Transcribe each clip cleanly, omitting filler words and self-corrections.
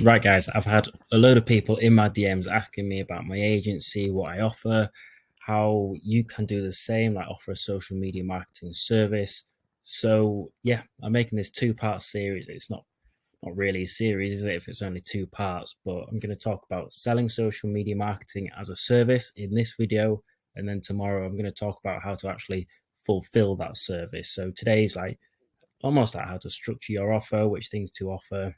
Right, guys, I've had a load of people in my DMs asking me about my agency, what I offer, how you can do the same, like offer a social media marketing service. So, yeah, I'm making this two-part series. It's not really a series, is it, if it's only two parts, but I'm going to talk about selling social media marketing as a service in this video. And then tomorrow, I'm going to talk about how to actually fulfill that service. So, today's like almost like how to structure your offer, which things to offer,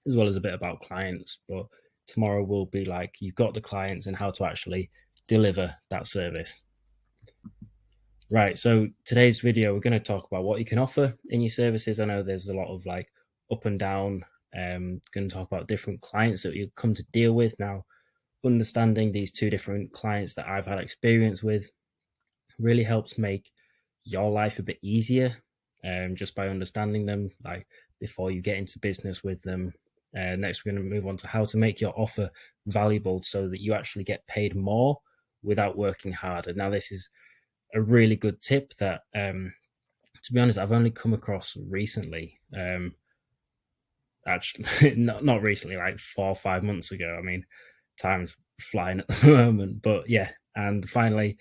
as well as a bit about clients. But tomorrow will be like you've got the clients and how to actually deliver that service. Right. So today's video, we're going to talk about what you can offer in your services. I know there's a lot of like up and down. Going to talk about different clients that you come to deal with. Now, understanding these two different clients that I've had experience with really helps make your life a bit easier, just by understanding them, like before you get into business with them. Next, we're going to move on to how to make your offer valuable so that you actually get paid more without working harder. Now, this is a really good tip that, to be honest, I've only come across recently. Actually, not recently, like 4 or 5 months ago. I mean, time's flying at the moment, but yeah. And finally,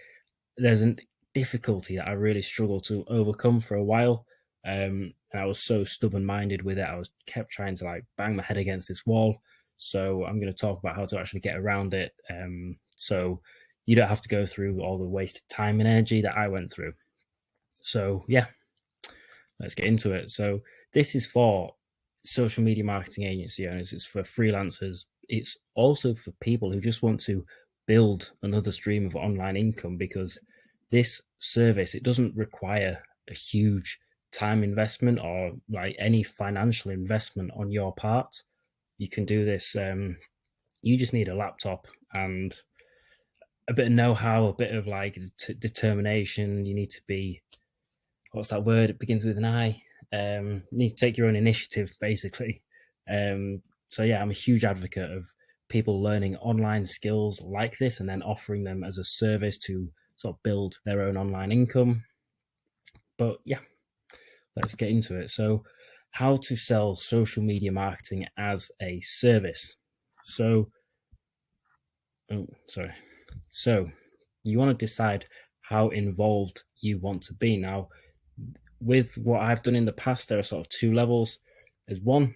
there's a difficulty that I really struggled to overcome for a while. And I was so stubborn-minded with it. I was kept trying to like bang my head against this wall. So I'm going to talk about how to actually get around it. So you don't have to go through all the wasted time and energy that I went through. So yeah, let's get into it. So this is for social media marketing agency owners. It's for freelancers. It's also for people who just want to build another stream of online income, because this service, it doesn't require a huge time investment or like any financial investment on your part. You can do this. You just need a laptop and a bit of know-how, a bit of like determination. You need to be, what's that word? It begins with an I. You need to take your own initiative, basically. So yeah, I'm a huge advocate of people learning online skills like this and then offering them as a service to sort of build their own online income. But yeah, let's get into it. So, how to sell social media marketing as a service. So, So, you want to decide how involved you want to be. Now, with what I've done in the past, there are sort of two levels. There's one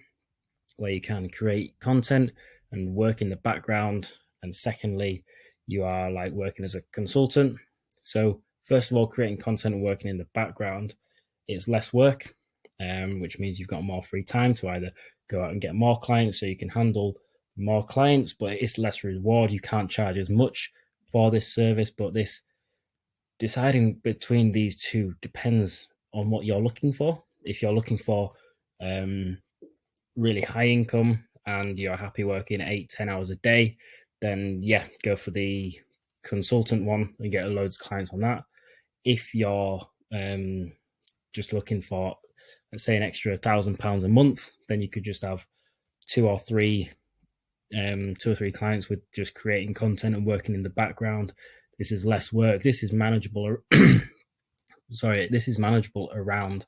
where you can create content and work in the background, and secondly, you are like working as a consultant. So, first of all, creating content and working in the background, it's less work, which means you've got more free time to either go out and get more clients so you can handle more clients, but it's less reward. You can't charge as much for this service, but this deciding between these two depends on what you're looking for. If you're looking for really high income and you're happy working 8-10 hours a day, then yeah, go for the consultant one and get loads of clients on that. If you're just looking for, let's say, an extra £1,000 a month, then you could just have two or three clients with just creating content and working in the background. This is less work. This is manageable. This is manageable around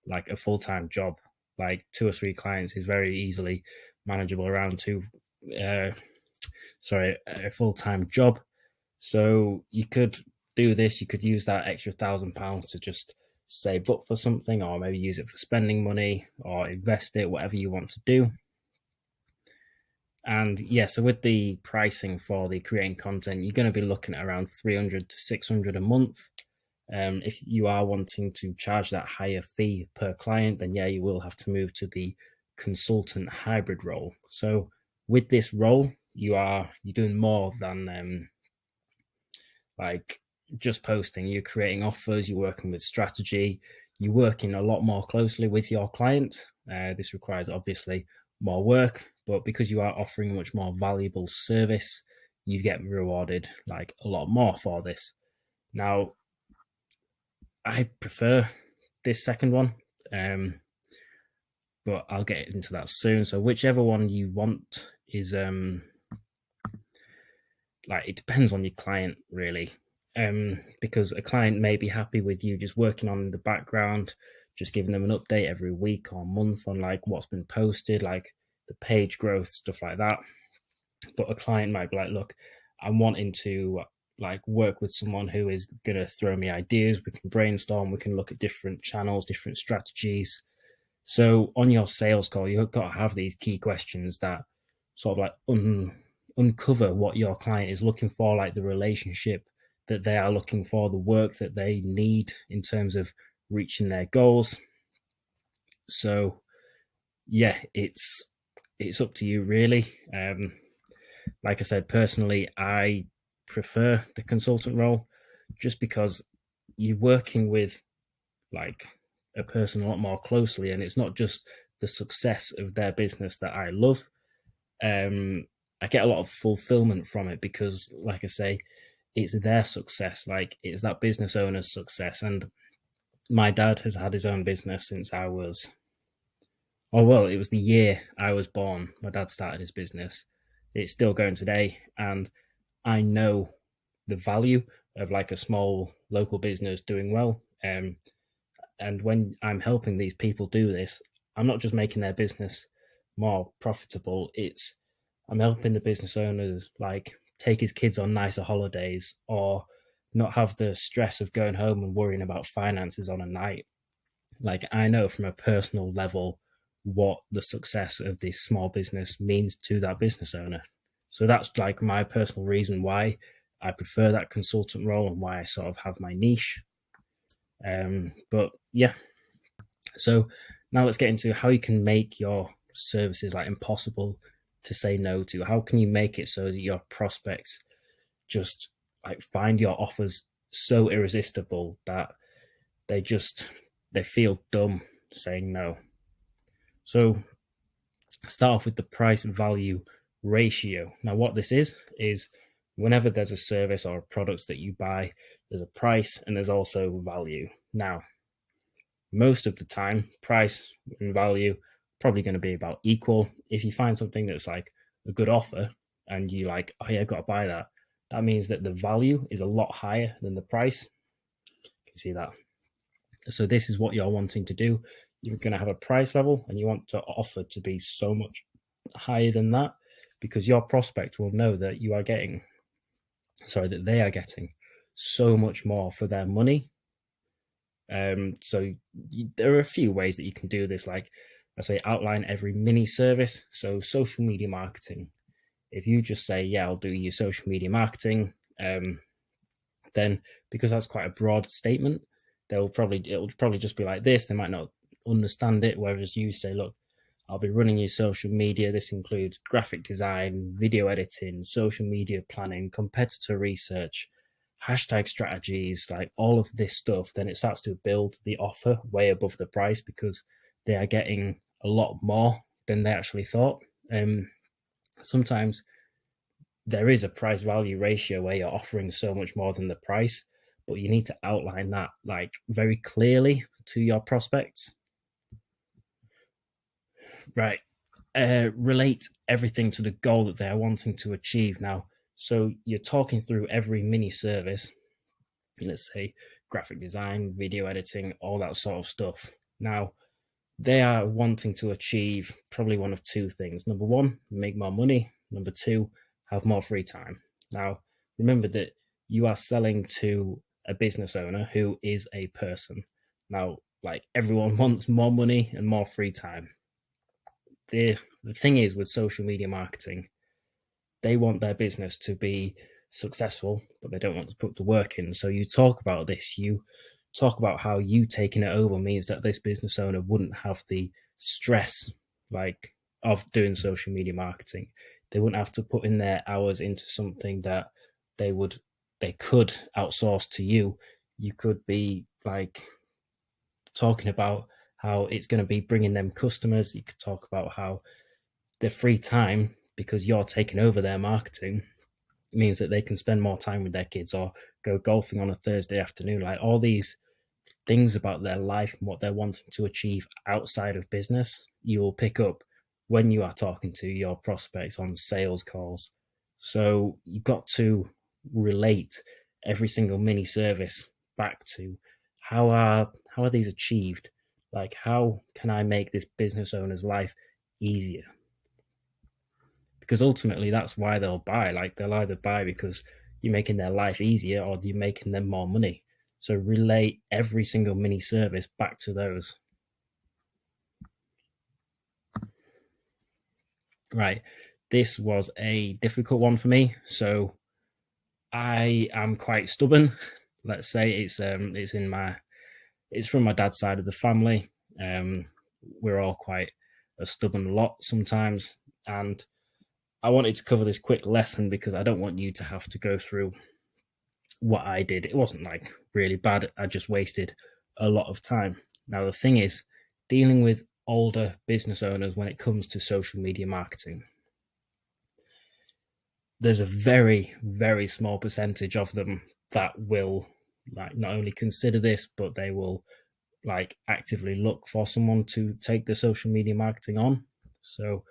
like a full-time job. Like 2 or 3 clients is very easily manageable around a full-time job. So you could do this. You could use that extra £1,000 to just save up for something, or maybe use it for spending money or invest it, whatever you want to do. And yeah, so with the pricing for the creating content, you're going to be looking at around 300 to 600 a month. If you are wanting to charge that higher fee per client, then yeah, you will have to move to the consultant hybrid role. So with this role, you're doing more than like just posting. You're creating offers, you're working with strategy, you're working a lot more closely with your client. This requires obviously more work, but because you are offering a much more valuable service, you get rewarded like a lot more for this. Now, I prefer this second one, but I'll get into that soon. So whichever one you want is like, it depends on your client really, because a client may be happy with you just working on in the background, just giving them an update every week or month on like what's been posted. Like the page growth, stuff like that. But a client might be like, look, I'm wanting to like work with someone who is going to throw me ideas. We can brainstorm, we can look at different channels, different strategies. So on your sales call, you've got to have these key questions that sort of like uncover what your client is looking for, like the relationship that they are looking for, the work that they need in terms of reaching their goals. So yeah, it's up to you really. Like I said, personally, I prefer the consultant role just because you're working with like a person a lot more closely, and it's not just the success of their business that I love. I get a lot of fulfillment from it because, like I say, it's their success. Like it's that business owner's success. And my dad has had his own business since I was, oh well, it was the year I was born. My dad started his business. It's still going today, and I know the value of like a small local business doing well. And when I'm helping these people do this, I'm not just making their business more profitable. I'm helping the business owners like take his kids on nicer holidays or not have the stress of going home and worrying about finances on a night. Like I know from a personal level what the success of this small business means to that business owner. So that's like my personal reason why I prefer that consultant role and why I sort of have my niche. But yeah, so now let's get into how you can make your services like impossible to say no to. How can you make it so that your prospects just like find your offers so irresistible that they feel dumb saying no? So start off with the price value ratio. Now what this is whenever there's a service or a product that you buy, there's a price and there's also value. Now most of the time, price and value probably going to be about equal. If you find something that's like a good offer and you like, oh yeah, I've got to buy that, that means that the value is a lot higher than the price. You can see that. So this is what you're wanting to do. You're going to have a price level and you want to offer to be so much higher than that because your prospect will know that that they are getting so much more for their money. So there are a few ways that you can do this. Like I say, outline every mini service. So social media marketing. If you just say, yeah, I'll do your social media marketing, then because that's quite a broad statement, it'll probably just be like this. They might not understand it. Whereas you say, look, I'll be running your social media. This includes graphic design, video editing, social media planning, competitor research, hashtag strategies, like all of this stuff. Then it starts to build the offer way above the price because they are getting a lot more than they actually thought. Sometimes there is a price value ratio where you're offering so much more than the price, but you need to outline that like very clearly to your prospects. Right. Relate everything to the goal that they're wanting to achieve now. So you're talking through every mini service, let's say graphic design, video editing, all that sort of stuff. Now, they are wanting to achieve probably one of two things. Number one, make more money. Number two, have more free time. Now, remember that you are selling to a business owner who is a person. Now, like everyone wants more money and more free time. The thing is with social media marketing, they want their business to be successful, but they don't want to put the work in. So you talk about this, you talk about how you taking it over means that this business owner wouldn't have the stress like of doing social media marketing. They wouldn't have to put in their hours into something that they could outsource to you. You could be like talking about how it's going to be bringing them customers. You could talk about how their free time, because you're taking over their marketing, means that they can spend more time with their kids or go golfing on a Thursday afternoon. Like all these things about their life and what they're wanting to achieve outside of business, you will pick up when you are talking to your prospects on sales calls. So you've got to relate every single mini service back to how are these achieved? Like how can I make this business owner's life easier? because ultimately that's why they'll buy. Like, they'll either buy because you're making their life easier or you're making them more money. So relate every single mini service back to those. Right. This was a difficult one for me. So I am quite stubborn. Let's say it's from my dad's side of the family. We're all quite a stubborn lot sometimes, and I wanted to cover this quick lesson because I don't want you to have to go through what I did. It wasn't like really bad. I just wasted a lot of time. Now the thing is, dealing with older business owners when it comes to social media marketing, there's a very, very small percentage of them that will like not only consider this, but they will like actively look for someone to take the social media marketing on. So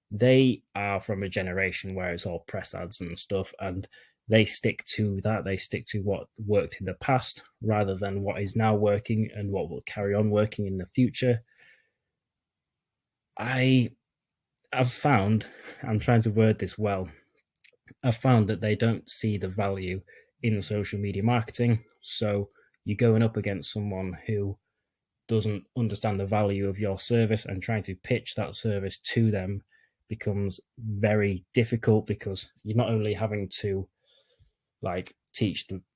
they are from a generation where it's all press ads and stuff, and they stick to that. They stick to what worked in the past rather than what is now working and what will carry on working in the future. I've found, I'm trying to word this well, I've found that they don't see the value in social media marketing. So you're going up against someone who doesn't understand the value of your service, and trying to pitch that service to them becomes very difficult because you're not only having to like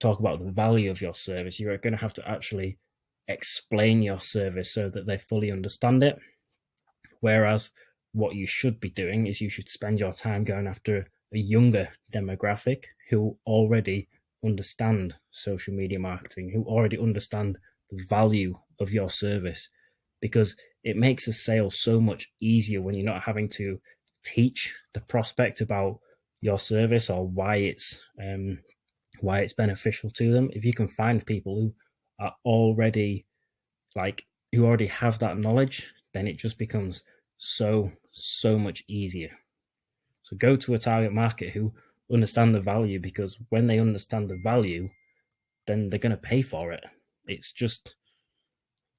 talk about the value of your service, you're going to have to actually explain your service so that they fully understand it. Whereas what you should be doing is you should spend your time going after a younger demographic who already understand social media marketing, who already understand the value of your service, because it makes a sale so much easier when you're not having to teach the prospect about your service or why it's beneficial to them. If you can find people who are already who already have that knowledge, then it just becomes so much easier. So go to a target market who understand the value, because when they understand the value, then they're going to pay for it. It's just,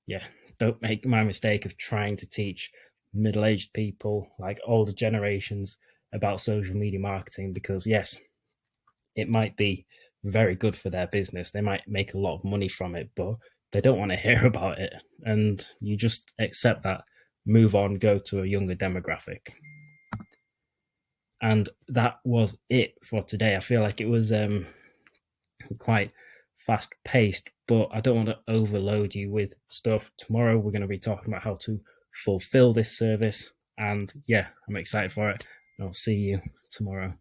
yeah, don't make my mistake of trying to teach middle-aged people, like older generations, about social media marketing, because yes, it might be very good for their business. They might make a lot of money from it, but they don't want to hear about it. And you just accept that, move on, go to a younger demographic. And that was it for today. I feel like it was quite fast paced, but I don't want to overload you with stuff. Tomorrow we're going to be talking about how to fulfill this service. And yeah, I'm excited for it. I'll see you tomorrow.